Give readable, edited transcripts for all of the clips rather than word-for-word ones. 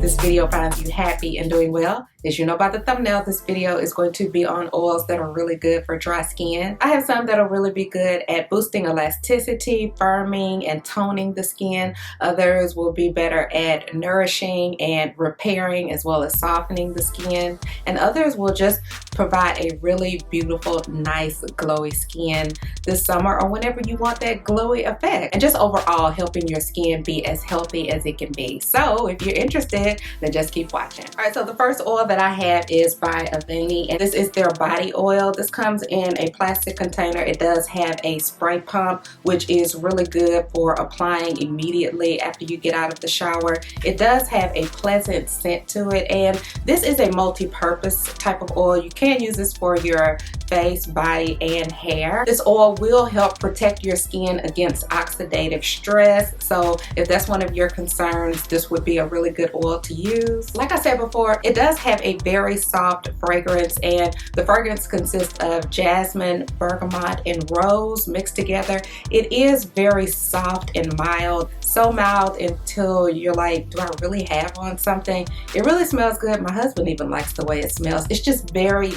this video finds you happy and doing well. As you know by the thumbnail, this video is going to be on oils that are really good for dry skin. I have some that'll really be good at boosting elasticity, firming, and toning the skin. Others will be better at nourishing and repairing as well as softening the skin. And others will just provide a really beautiful, nice, glowy skin this summer or whenever you want that glowy effect. And just overall helping your skin be as healthy as it can be. So if you're interested, then just keep watching. All right, so the first oil that I have is by Avène, and this is their body oil. This comes in a plastic container. It does have a spray pump, which is really good for applying immediately after you get out of the shower. It does have a pleasant scent to it, and this is a multi-purpose type of oil. You can use this for your face, body, and hair. This oil will help protect your skin against oxidative stress. So if that's one of your concerns, this would be a really good oil to use. Like I said before, it does have a very soft fragrance, and the fragrance consists of jasmine, bergamot, and rose mixed together. It is very soft and mild, so mild until you're like, do I really have on something? It really smells good. My husband even likes the way it smells. It's just very,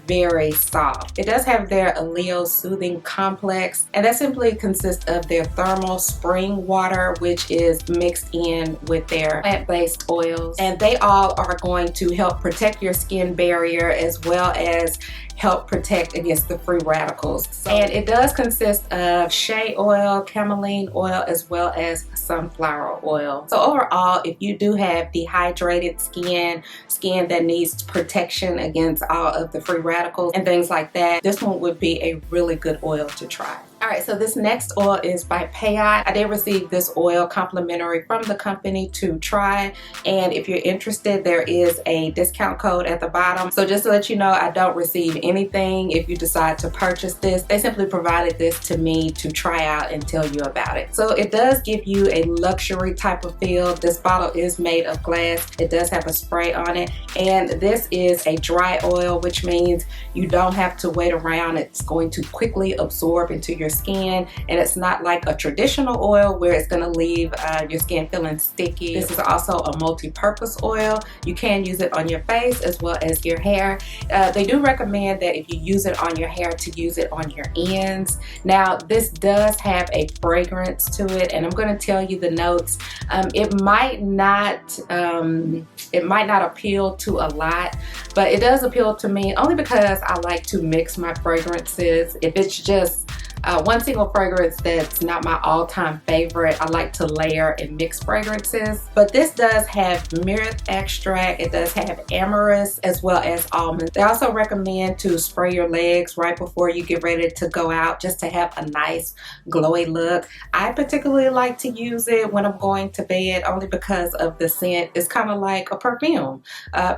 very soft. It does have their Allele Soothing Complex, and that simply consists of their thermal spring water, which is mixed in with their plant-based oils, and they all are going to help protect your skin barrier as well as help protect against the free radicals. And it does consist of shea oil, camelline oil, as well as sunflower oil. So overall, if you do have dehydrated skin that needs protection against all of the free radicals and things like that, this one would be a really good oil to try. Alright, so this next oil is by PAYOT. I did receive this oil complimentary from the company to try, and if you're interested, there is a discount code at the bottom. So just to let you know, I don't receive anything if you decide to purchase this. They simply provided this to me to try out and tell you about it. So it does give you a luxury type of feel. This bottle is made of glass. It does have a spray on it, and this is a dry oil, which means you don't have to wait around. It's going to quickly absorb into your skin, and it's not like a traditional oil where it's going to leave your skin feeling sticky. This is also a multi-purpose oil. You can use it on your face as well as your hair. They do recommend that if you use it on your hair, to use it on your ends. Now this does have a fragrance to it, and I'm going to tell you the notes. It might not appeal to a lot, but it does appeal to me only because I like to mix my fragrances. If it's just one single fragrance that's not my all-time favorite, I like to layer and mix fragrances. But this does have MYRRH extract, it does have AMYRIS as well as almonds. They also recommend to spray your legs right before you get ready to go out, just to have a nice glowy look. I particularly like to use it when I'm going to bed only because of the scent. It's kind of like a perfume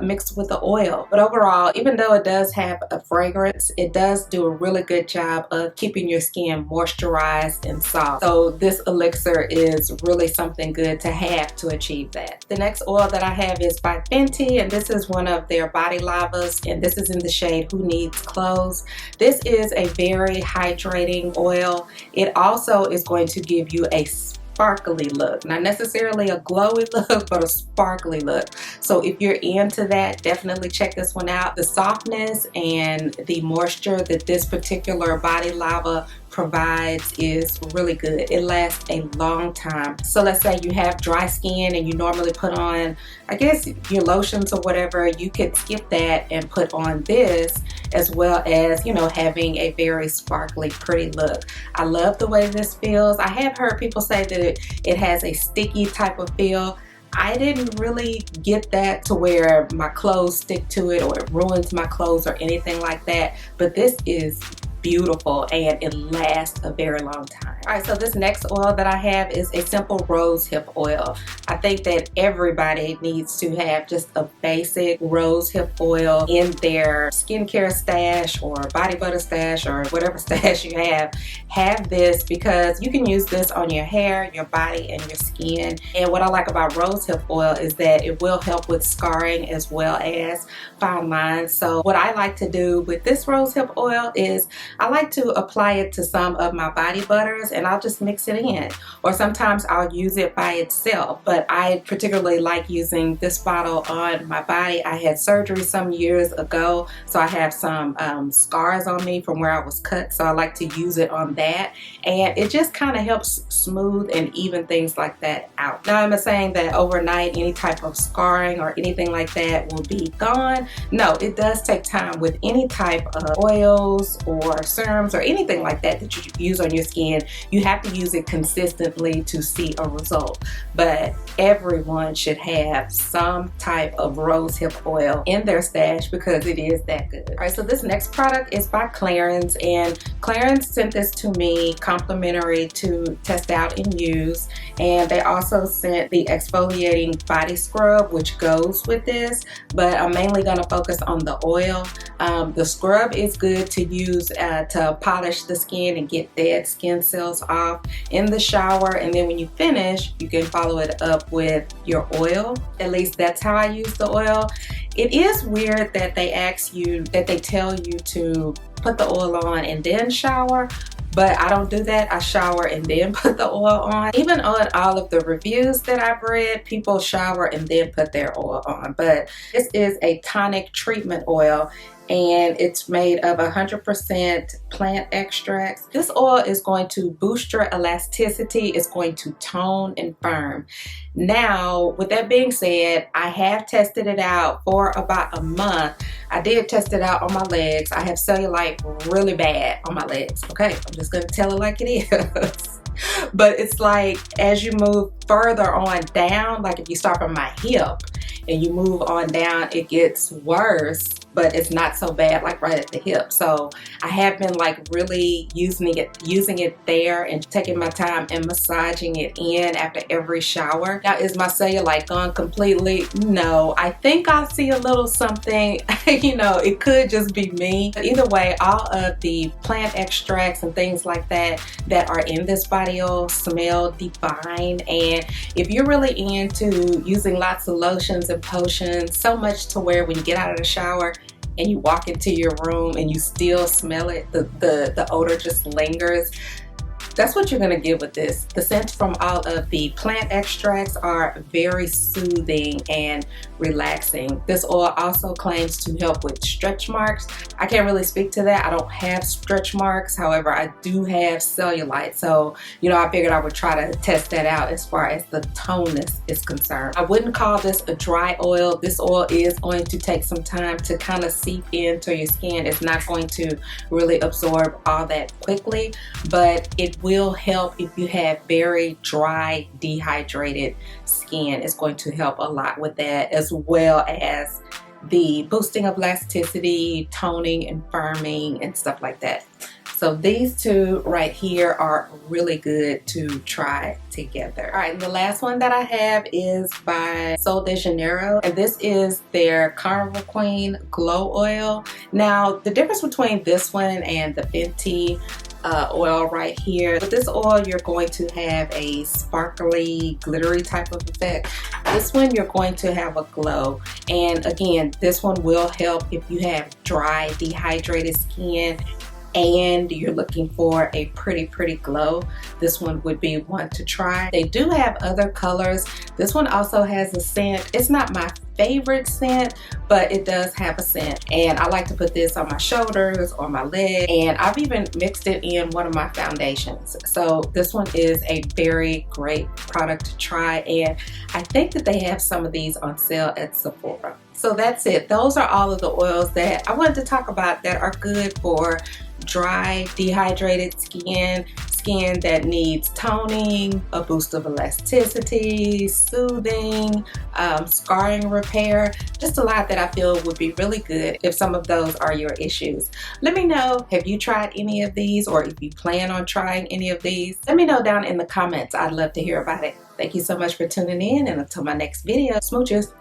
mixed with the oil. But overall, even though it does have a fragrance, it does do a really good job of keeping your skin moisturized and soft. So this elixir is really something good to have to achieve that. The next oil that I have is by FENTY, and this is one of their body lavas, and this is in the shade Who Needs Clothes. This is a very hydrating oil. It also is going to give you a sparkly look, not necessarily a glowy look, but a sparkly look. So if you're into that, definitely check this one out. The softness and the moisture that this particular body lava provides is really good. It lasts a long time. So let's say you have dry skin and you normally put on, I guess, your lotions or whatever, you could skip that and put on this, as well as, you know, having a very sparkly, pretty look. I love the way this feels. I have heard people say that it has a sticky type of feel. I didn't really get that to where my clothes stick to it or it ruins my clothes or anything like that, but this is beautiful and it lasts a very long time. All right, so this next oil that I have is a simple rose hip oil. I think that everybody needs to have just a basic rose hip oil in their skincare stash or body butter stash or whatever stash you have. Have this because you can use this on your hair, your body, and your skin. And what I like about rose hip oil is that it will help with scarring as well as fine lines. So what I like to do with this rose hip oil is I like to apply it to some of my body butters and I'll just mix it in, or sometimes I'll use it by itself. But I particularly like using this bottle on my body. I had surgery some years ago, so I have some scars on me from where I was cut, so I like to use it on that, and it just kind of helps smooth and even things like that out. Now, I'm not saying that overnight any type of scarring or anything like that will be gone. No, it does take time with any type of oils or serums or anything like that that you use on your skin. You have to use it consistently to see a result, but everyone should have some type of rose hip oil in their stash because it is that good. All right, so this next product is by Clarins, and Clarins sent this to me complimentary to test out and use, and they also sent the exfoliating body scrub which goes with this, but I'm mainly going to focus on the oil. The scrub is good to use to polish the skin and get dead skin cells off in the shower, and then when you finish you can follow it up with your oil. At least that's how I use the oil. It is weird that they tell you to put the oil on and then shower, but I don't do that. I shower and then put the oil on. Even on all of the reviews that I've read, people shower and then put their oil on. But this is a tonic treatment oil, and it's made of 100% plant extracts. This oil is going to boost your elasticity. It's going to tone and firm. Now, with that being said, I have tested it out for about a month. I did test it out on my legs. I have cellulite really bad on my legs. Okay, I'm just gonna tell it like it is. But it's like as you move further on down, like if you start from my hip and you move on down, it gets worse, but it's not so bad like right at the hip. So I have been like really using it there and taking my time and massaging it in after every shower. Now, is my cellulite gone completely? No, I think I see a little something. You know, it could just be me. But either way, all of the plant extracts and things like that are in this body oil smell divine. And if you're really into using lots of lotions and potions, so much to where when you get out of the shower and you walk into your room and you still smell it, the odor just lingers, that's what you're gonna get with this. The scents from all of the plant extracts are very soothing and relaxing. This oil also claims to help with stretch marks. I can't really speak to that. I don't have stretch marks. However, I do have cellulite. So, you know, I figured I would try to test that out as far as the toneness is concerned. I wouldn't call this a dry oil. This oil is going to take some time to kind of seep into your skin. It's not going to really absorb all that quickly, but it will help if you have very dry, dehydrated skin. It's going to help a lot with that, as well as the boosting of elasticity, toning and firming and stuff like that. So these two right here are really good to try together. All right, and the last one that I have is by Sol de Janeiro, and this is their Carnival Queen Glow Oil. Now, the difference between this one and the FENTY oil right here, with this oil you're going to have a sparkly, glittery type of effect. This one you're going to have a glow, and again, this one will help if you have dry, dehydrated skin and you're looking for a pretty glow. This one would be one to try. They do have other colors. This one also has a scent. It's not my favorite scent, but it does have a scent, and I like to put this on my shoulders or my leg, and I've even mixed it in one of my foundations. So this one is a very great product to try, and I think that they have some of these on sale at Sephora. So that's it. Those are all of the oils that I wanted to talk about that are good for dry, dehydrated skin that needs toning, a boost of elasticity, soothing, scarring repair, just a lot that I feel would be really good if some of those are your issues. Let me know, have you tried any of these, or if you plan on trying any of these? Let me know down in the comments. I'd love to hear about it. Thank you so much for tuning in, and until my next video, smooches.